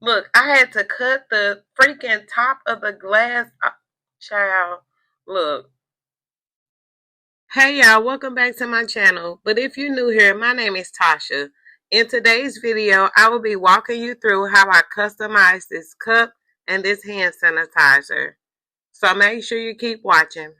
Look, I had to cut the freaking top of the glass. Child, look. Hey y'all, welcome back to my channel. But if you're new here, my name is Tasha. In today's video, I will be walking you through how I customize this cup and this hand sanitizer. So make sure you keep watching.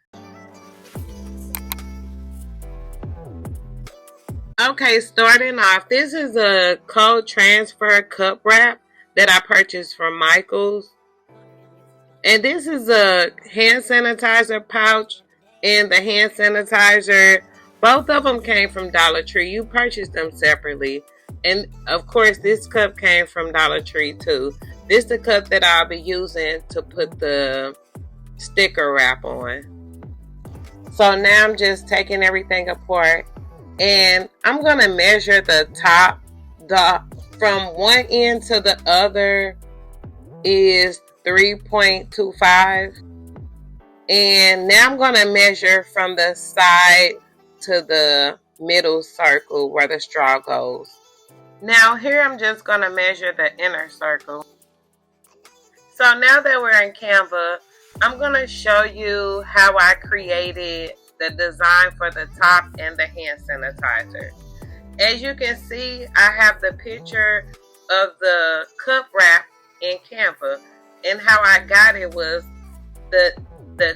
Okay, starting off, this is a code transfer cup wrap that I purchased from Michael's. And this is a hand sanitizer pouch and the hand sanitizer. Both of them came from Dollar Tree. You purchased them separately. And of course, this cup came from Dollar Tree too. This is the cup that I'll be using to put the sticker wrap on. So now I'm just taking everything apart. And I'm going to measure the top. From one end to the other is 3.25, and now I'm going to measure from the side to the middle circle where the straw goes. Now here I'm just going to measure the inner circle. So now that we're in Canva, I'm going to show you how I created the design for the top and the hand sanitizer. As you can see, I have the picture of the cup wrap in Canva. And how I got it was the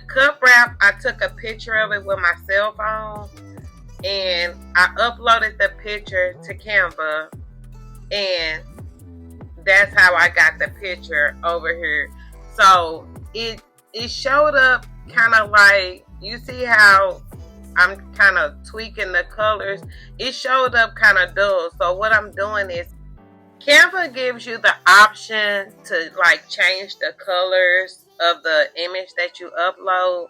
cup wrap, I took a picture of it with my cell phone and I uploaded the picture to Canva, and that's how I got the picture over here. So it showed up kind of like, you see how I'm kind of tweaking the colors. It showed up kind of dull. So what I'm doing is, Canva gives you the option to like change the colors of the image that you upload,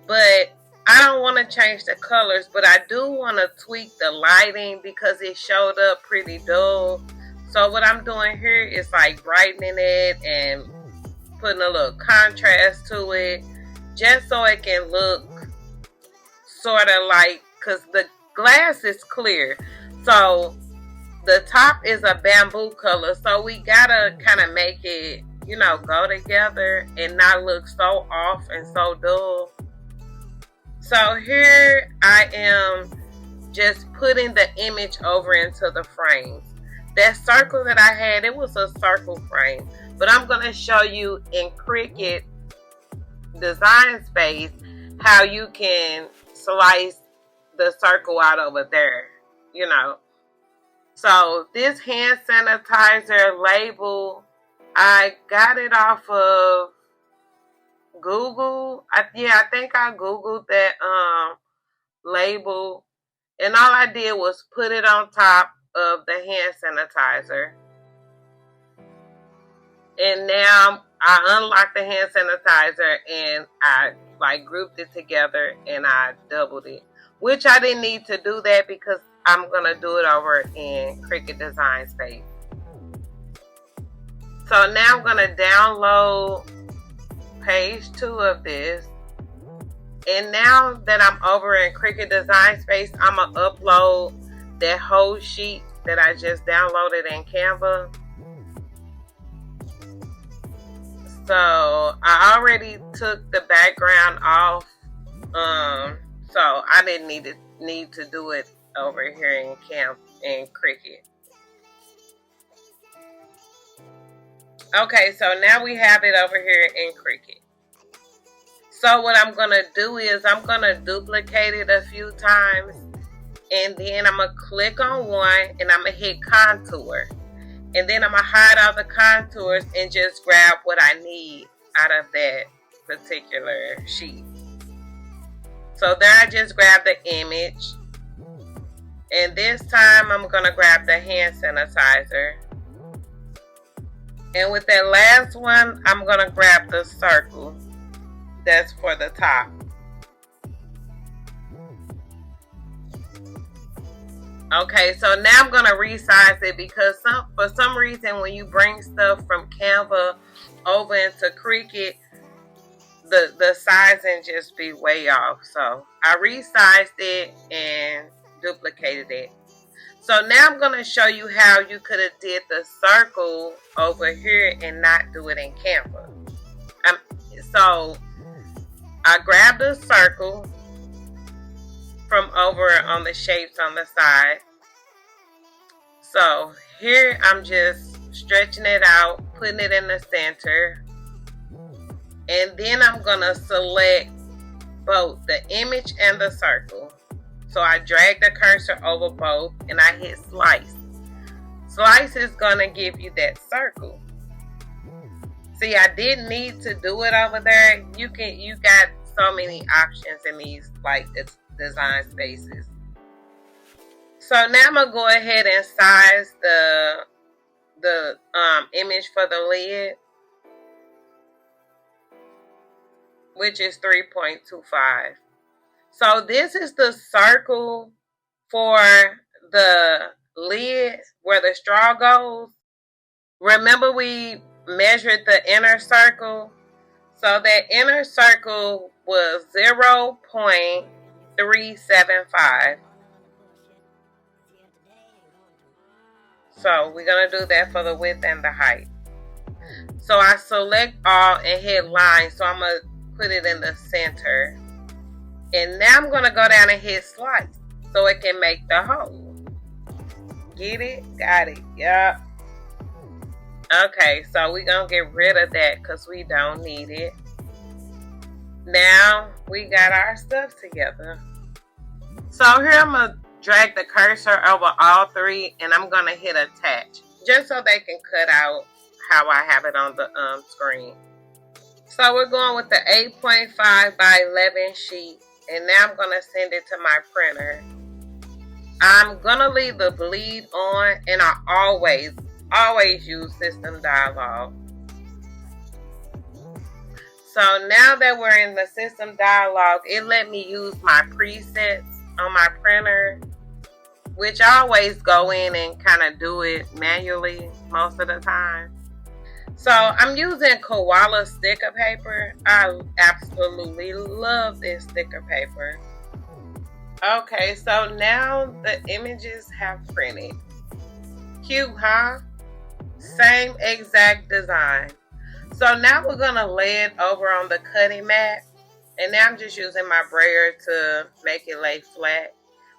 but I don't want to change the colors, but I do want to tweak the lighting because it showed up pretty dull. So what I'm doing here is like brightening it and putting a little contrast to it, just so it can look sort of like, because the glass is clear. So the top is a bamboo color, so we gotta kind of make it, you know, go together and not look so off and so dull. So here I am just putting the image over into the frames. That circle that I had, it was a circle frame, but I'm gonna show you in Cricut Design Space how you can slice the circle out over there, you know. So this hand sanitizer label, I got it off of Google. I think I Googled that label, and all I did was put it on top of the hand sanitizer. And now I unlocked the hand sanitizer and I like grouped it together and I doubled it, which I didn't need to do that because I'm going to do it over in Cricut Design Space. So now I'm going to download page 2 of this. And now that I'm over in Cricut Design Space, I'm going to upload that whole sheet that I just downloaded in Canva. So I already took the background off. So I didn't need to do it over here in Cricut. Okay, so now we have it over here in Cricut. So what I'm going to do is I'm going to duplicate it a few times, and then I'm going to click on one and I'm going to hit contour. And then I'm going to hide all the contours and just grab what I need out of that particular sheet. So there I just grabbed the image. And this time I'm going to grab the hand sanitizer. And with that last one, I'm going to grab the circle that's for the top. Okay, so now I'm going to resize it because for some reason when you bring stuff from Canva over into Cricut, the sizing just be way off. So I resized it and duplicated it. So now I'm going to show you how you could have did the circle over here and not do it in Canva. So I grabbed a circle from over on the shapes on the side. So here I'm just stretching it out, putting it in the center. And then I'm going to select both the image and the circle. So I drag the cursor over both and I hit slice. Slice is going to give you that circle. See, I didn't need to do it over there. You got so many options in these like design spaces. So now I'm gonna go ahead and size the image for the lid, which is 3.25. So this is the circle for the lid where the straw goes. Remember we measured the inner circle? So that inner circle was 0.375. So we're going to do that for the width and the height. So I select all and hit line. So I'm going to put it in the center. And now I'm going to go down and hit slice so it can make the hole. Get it? Got it. Yep. Okay, so we're going to get rid of that because we don't need it. Now we got our stuff together. So here I'm going to drag the cursor over all three and I'm going to hit attach just so they can cut out how I have it on the screen. So we're going with the 8.5 by 11 sheet and now I'm going to send it to my printer. I'm going to leave the bleed on and I always use system dialog. So now that we're in the system dialog, it let me use my presets on my printer, which I always go in and kind of do it manually most of the time. So I'm using koala sticker paper. I absolutely love this sticker paper. Okay, so now the images have printed. Cute, huh? Same exact design. So now we're going to lay it over on the cutting mat. And now I'm just using my brayer to make it lay flat.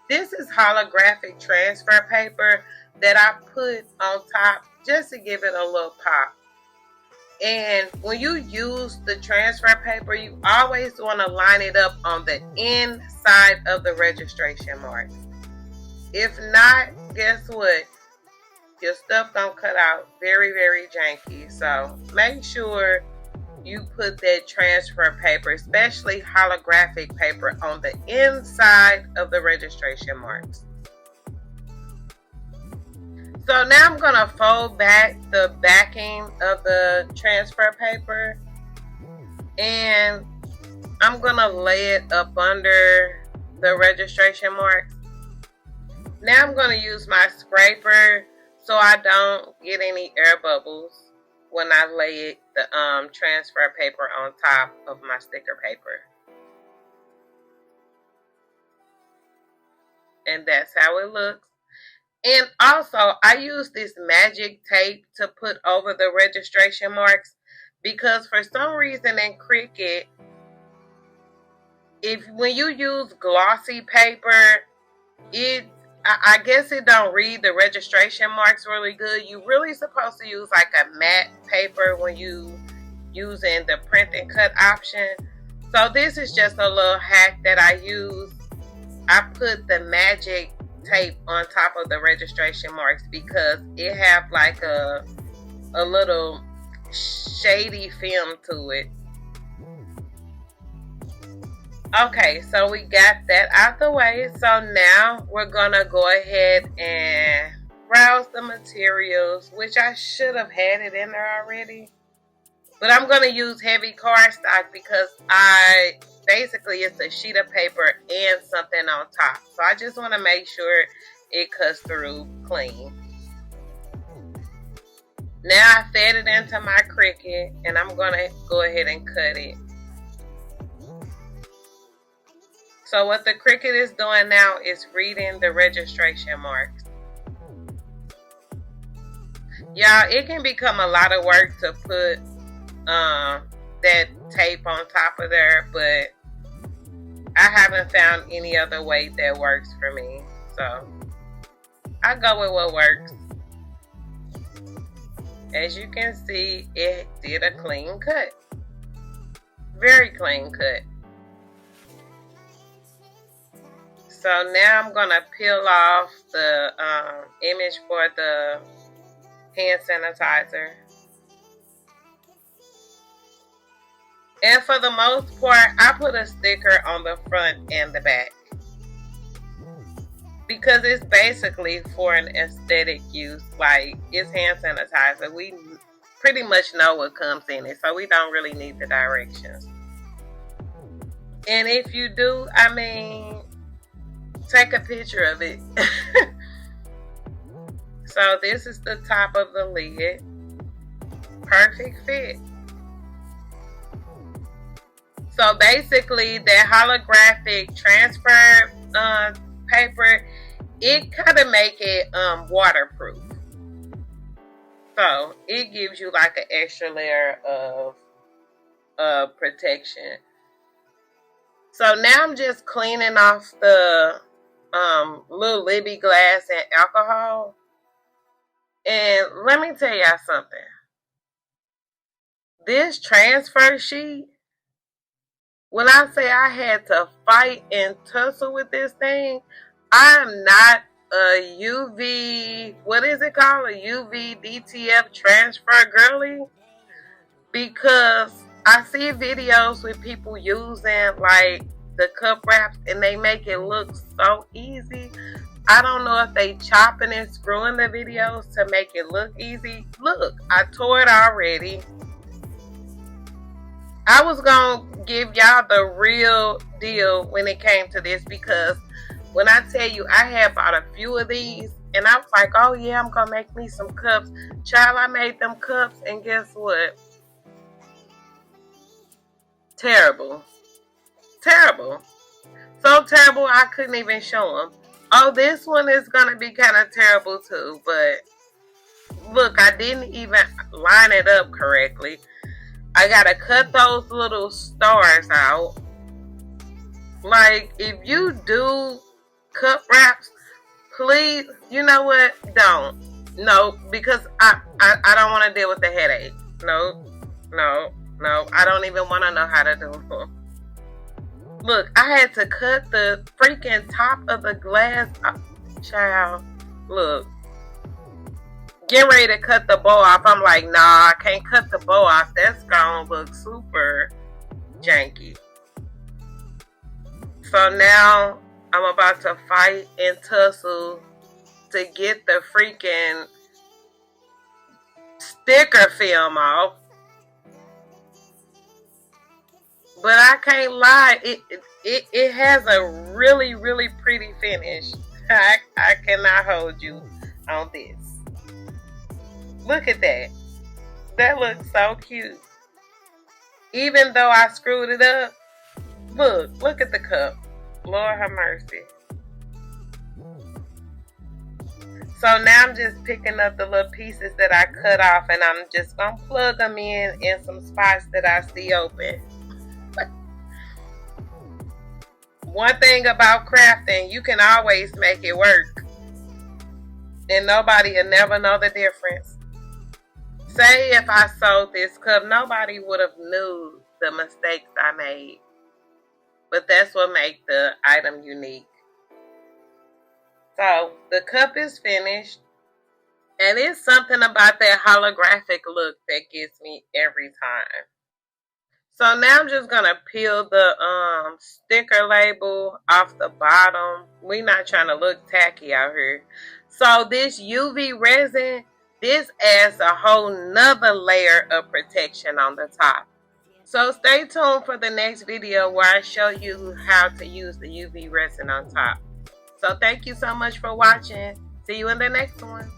This is holographic transfer paper that I put on top just to give it a little pop. And when you use the transfer paper, you always want to line it up on the inside of the registration marks. If not, guess what? Your stuff gonna cut out very, very janky. So make sure you put that transfer paper, especially holographic paper, on the inside of the registration marks. So now I'm gonna fold back the backing of the transfer paper and I'm gonna lay it up under the registration marks. Now I'm gonna use my scraper so I don't get any air bubbles when I lay the transfer paper on top of my sticker paper. And that's how it looks. And also, I use this magic tape to put over the registration marks because for some reason in Cricut, when you use glossy paper, I guess it don't read the registration marks really good. You really supposed to use like a matte paper when you using the print and cut option. So this is just a little hack that I use. I put the magic tape on top of the registration marks because it have like a little shady film to it. Okay, so we got that out the way. So now we're gonna go ahead and browse the materials, which I should have had it in there already. But I'm gonna use heavy cardstock because basically it's a sheet of paper and something on top. So I just wanna make sure it cuts through clean. Now I fed it into my Cricut and I'm gonna go ahead and cut it. So what the Cricut is doing now is reading the registration marks. Y'all, it can become a lot of work to put that tape on top of there, but I haven't found any other way that works for me. So I go with what works. As you can see, it did a clean cut. Very clean cut. So now I'm going to peel off the image for the hand sanitizer. And for the most part, I put a sticker on the front and the back, because it's basically for an aesthetic use. Like, it's hand sanitizer. We pretty much know what comes in it, so we don't really need the directions. And if you do, I mean, take a picture of it. So this is the top of the lid. Perfect fit. So basically, that holographic transfer paper, it kind of make it waterproof. So it gives you like an extra layer of protection. So now I'm just cleaning off the little Libby glass and alcohol. And let me tell y'all something. This transfer sheet, when I say I had to fight and tussle with this thing, I am not a UV, what is it called? A UV DTF transfer girly. Because I see videos with people using like the cup wraps and they make it look so easy. I don't know if they chopping and screwing the videos to make it look easy. Look, I tore it already. I was going to give y'all the real deal when it came to this, because when I tell you I had bought a few of these and I was like, oh yeah, I'm going to make me some cups. Child, I made them cups and guess what? Terrible. Terrible. So terrible I couldn't even show them. Oh, this one is going to be kind of terrible too, but look, I didn't even line it up correctly. I gotta cut those little stars out. Like, if you do cup wraps, please, you know what? Don't. No, because I don't want to deal with the headache. No. I don't even want to know how to do them. Look, I had to cut the freaking top of the glass. Child, look. Getting ready to cut the bow off. I'm like, nah, I can't cut the bow off. That's gonna look super janky. So now I'm about to fight and tussle to get the freaking sticker film off. But I can't lie, it has a really, really pretty finish. I cannot hold you on this. Look at that. That looks so cute. Even though I screwed it up, look at the cup. Lord have mercy. So now I'm just picking up the little pieces that I cut off and I'm just going to plug them in some spots that I see open. One thing about crafting, you can always make it work. And nobody will never know the difference. Say if I sold this cup, nobody would have knew the mistakes I made. But that's what makes the item unique. So the cup is finished. And it's something about that holographic look that gets me every time. So now I'm just going to peel the sticker label off the bottom. We're not trying to look tacky out here. So this UV resin, this adds a whole nother layer of protection on the top. So stay tuned for the next video where I show you how to use the UV resin on top. So thank you so much for watching. See you in the next one.